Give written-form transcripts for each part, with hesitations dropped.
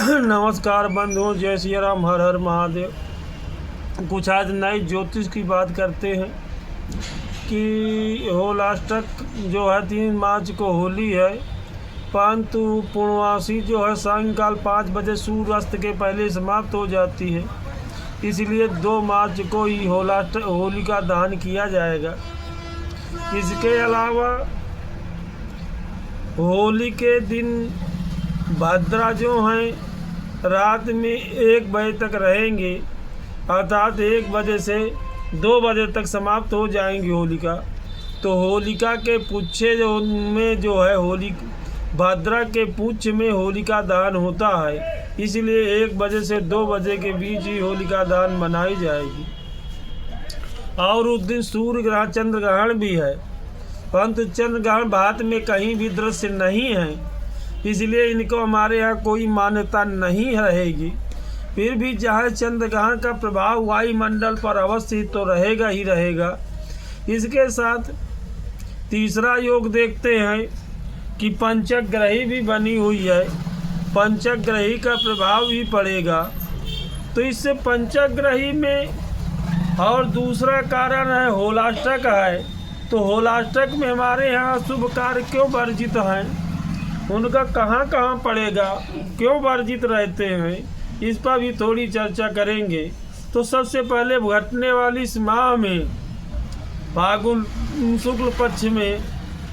नमस्कार बंधुओं, जय श्री राम, हर हर महादेव। कुछ आज नई ज्योतिष की बात करते हैं कि होलाष्टक जो है 3 मार्च को होली है, परंतु पूर्णवासी जो है सायंकाल 5 बजे सूर्यास्त के पहले समाप्त हो जाती है। इसलिए 2 मार्च को ही होली का दहन किया जाएगा। इसके अलावा होली के दिन भद्रा जो हैं रात में 1 बजे तक रहेंगे, अर्थात 1 बजे से 2 बजे तक समाप्त हो जाएंगी होलिका। तो होलिका के पुच्छे में जो है होली भद्रा के पुच्छ में होलिका दहन होता है, इसलिए 1 बजे से 2 बजे के बीच ही होलिका दहन मनाई जाएगी। और उस दिन सूर्य ग्रहण चंद्र ग्रहण भी है, परंतु चंद्र ग्रहण भारत में कहीं भी दृश्य नहीं है, इसलिए इनको हमारे यहाँ कोई मान्यता नहीं रहेगी। फिर भी चाहे चंद्र ग्रहण का प्रभाव वायुमंडल पर अवश्य तो रहेगा ही रहेगा। इसके साथ तीसरा योग देखते हैं कि पंचग्रही भी बनी हुई है, पंचग्रही का प्रभाव भी पड़ेगा। तो इससे पंचग्रही में और दूसरा कारण है होलाष्टक है। तो होलाष्टक में हमारे यहाँ शुभ कार्य क्यों वर्जित हैं, उनका कहाँ कहाँ पड़ेगा, क्यों वर्जित रहते हैं, इस पर भी थोड़ी चर्चा करेंगे। तो सबसे पहले घटने वाली इस माह में फागुन शुक्ल पक्ष में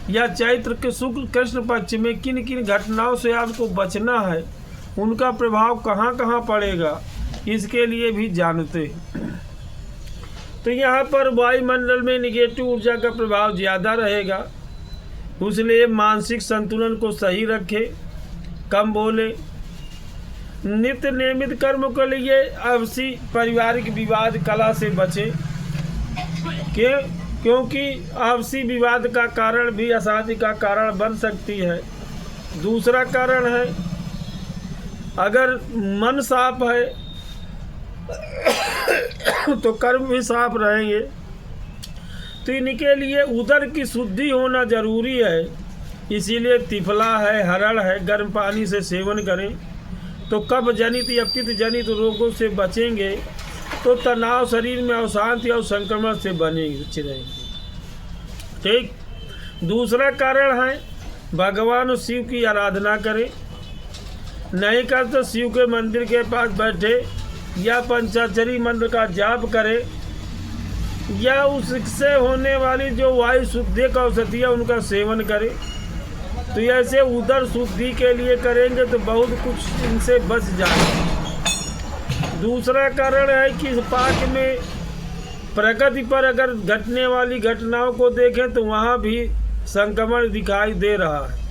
या चैत्र के शुक्ल कृष्ण पक्ष में किन किन घटनाओं से आपको बचना है, उनका प्रभाव कहाँ कहाँ पड़ेगा, इसके लिए भी जानते हैं। तो यहाँ पर वायुमंडल में निगेटिव ऊर्जा का प्रभाव ज़्यादा रहेगा, इसलिए मानसिक संतुलन को सही रखें, कम बोले। नित्य नियमित कर्म के लिए अवश्य पारिवारिक विवाद कला से बचें, क्योंकि आपसी विवाद का कारण भी अशांति का कारण बन सकती है। दूसरा कारण है, अगर मन साफ है तो कर्म भी साफ रहेंगे। तो इनके लिए उदर की शुद्धि होना जरूरी है, इसीलिए तिफला है, हरड़ है, गर्म पानी से सेवन करें तो कफ जनित या पित्त जनित रोगों से बचेंगे। तो तनाव शरीर में अशांति और संक्रमण से बचे रहेंगे। ठीक। दूसरा कारण है, भगवान शिव की आराधना करें। नहीं कर तो शिव के मंदिर के पास बैठे या पंचाक्षरी मंत्र का जाप करें, या उससे होने वाली जो वायु शुद्धि का औषधि है उनका सेवन करें। तो ऐसे उदर शुद्धि के लिए करेंगे तो बहुत कुछ इनसे बच जाए। दूसरा कारण है कि इस पाक में प्रगति पर अगर घटने वाली घटनाओं को देखें तो वहाँ भी संक्रमण दिखाई दे रहा है।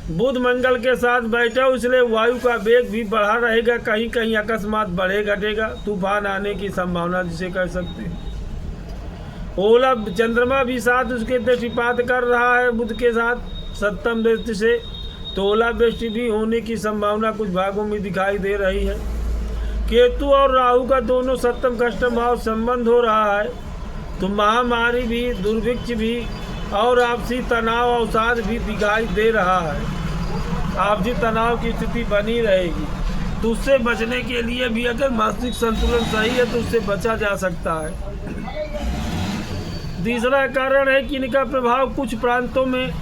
बुध मंगल के साथ बैठा, इसलिए वायु का वेग भी बढ़ा रहेगा, कहीं कहीं अकस्मात बढ़े घटेगा, तूफान आने की संभावना जिसे कह सकते हैं। ओला चंद्रमा भी साथ उसके दृष्टिपात कर रहा है बुध के साथ सप्तम दृष्टि से, तो ओला वृष्टि भी होने की संभावना कुछ भागों में दिखाई दे रही है। केतु और राहु का दोनों सप्तम कष्टम भाव संबंध हो रहा है, तो महामारी भी, दुर्भिक्ष भी और आपसी तनाव अवसाद भी दिखाई दे रहा है। आपसी तनाव की स्थिति बनी रहेगी। तो उससे बचने के लिए भी अगर मानसिक संतुलन सही है तो उससे बचा जा सकता है। तीसरा कारण है कि इनका प्रभाव कुछ प्रांतों में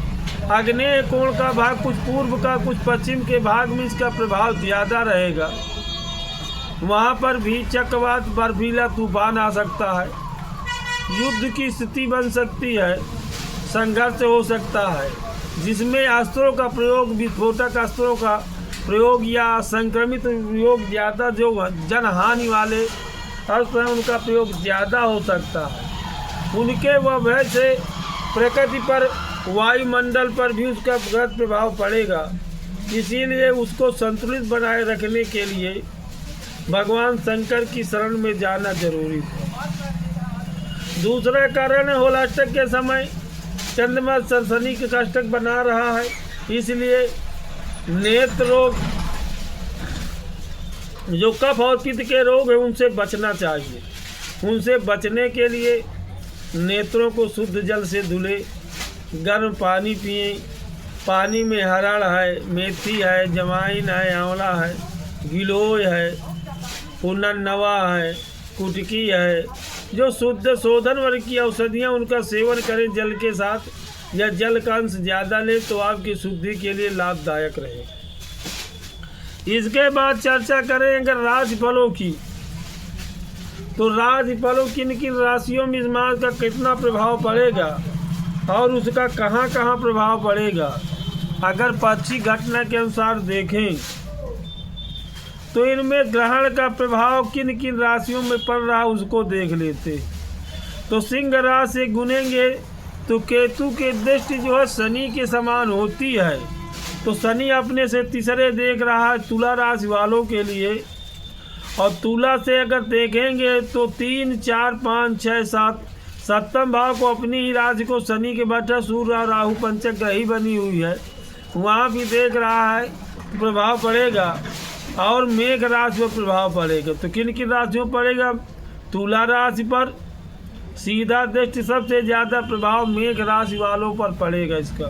आग्नेय कोण का भाग, कुछ पूर्व का, कुछ पश्चिम के भाग में इसका प्रभाव ज़्यादा रहेगा। वहाँ पर भी चक्रवात बर्फीला तूफान आ सकता है, युद्ध की स्थिति बन सकती है, संघर्ष हो सकता है, जिसमें अस्त्रों का प्रयोग, विस्फोटक अस्त्रों का प्रयोग या संक्रमित प्रयोग ज़्यादा, जो जनहानि वाले अस्त्र हैं उनका प्रयोग ज़्यादा हो सकता है। उनके वजह से प्रकृति पर, वायुमंडल पर भी उसका गलत प्रभाव पड़ेगा। इसीलिए उसको संतुलित बनाए रखने के लिए भगवान शंकर की शरण में जाना जरूरी है। दूसरा कारण है, होलाष्टक के समय चंद्रमा शनि के कष्टक बना रहा है, इसलिए नेत्र रोग, जो कफ और पित्त के रोग हैं उनसे बचना चाहिए। उनसे बचने के लिए नेत्रों को शुद्ध जल से धुले, गर्म पानी पिएं, पानी में हरड़ है, मेथी है, जमाइन है, आंवला है, गिलोय है, पुनर्नवा है, कुटकी है। जो शुद्ध शोधन वर्ग की औषधियाँ उनका सेवन करें जल के साथ या जल का अंश ज़्यादा ले तो आपकी शुद्धि के लिए लाभदायक रहेगा। इसके बाद चर्चा करें अगर राशिफलों की, तो राशिफलों किन किन राशियों में इस मास का कितना प्रभाव पड़ेगा और उसका कहाँ कहाँ प्रभाव पड़ेगा। अगर पक्षी घटना के अनुसार देखें तो इनमें ग्रहण का प्रभाव किन किन राशियों में पड़ रहा है उसको देख लेते। तो सिंह राशि से गुनेंगे तो केतु की दृष्टि जो है शनि के समान होती है, तो शनि अपने से तीसरे देख रहा है तुला राशि वालों के लिए। और तुला से अगर देखेंगे तो 3, 4, 5, 6, 7 सप्तम भाव को अपनी ही राशि को शनि के बैठा सूर्य और राहु पंचक ग्रही बनी हुई है, वहाँ भी देख रहा है प्रभाव पड़ेगा। और मेघ राशि पर प्रभाव पड़ेगा। तो किन किन राशियों पर पड़ेगा? तुला राशि पर सीधा दृष्टि सबसे ज़्यादा प्रभाव मेघ राशि वालों पर पड़ेगा इसका।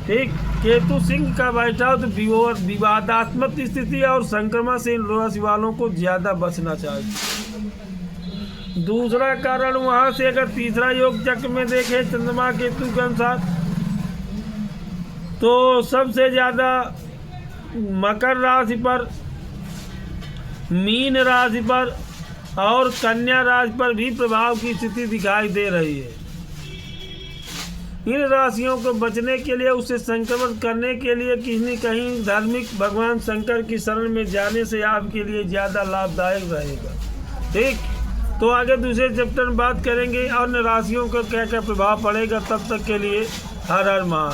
ठीक, केतु सिंह का बैठा हो तो विवादात्मक स्थिति और संक्रमण से इन राशि वालों को ज़्यादा बचना चाहिए। दूसरा कारण वहाँ से अगर तीसरा योग चक्र में देखें चंद्रमा केतु के अनुसार, तो सबसे ज़्यादा मकर राशि पर, मीन राशि पर और कन्या राशि पर भी प्रभाव की स्थिति दिखाई दे रही है। इन राशियों को बचने के लिए, उससे संक्रमण करने के लिए कहीं न कहीं धार्मिक भगवान शंकर की शरण में जाने से आपके लिए ज़्यादा लाभदायक रहेगा। ठीक, तो आगे दूसरे चैप्टर में बात करेंगे और राशियों का क्या क्या प्रभाव पड़ेगा। तब तक के लिए हर हर महादेव।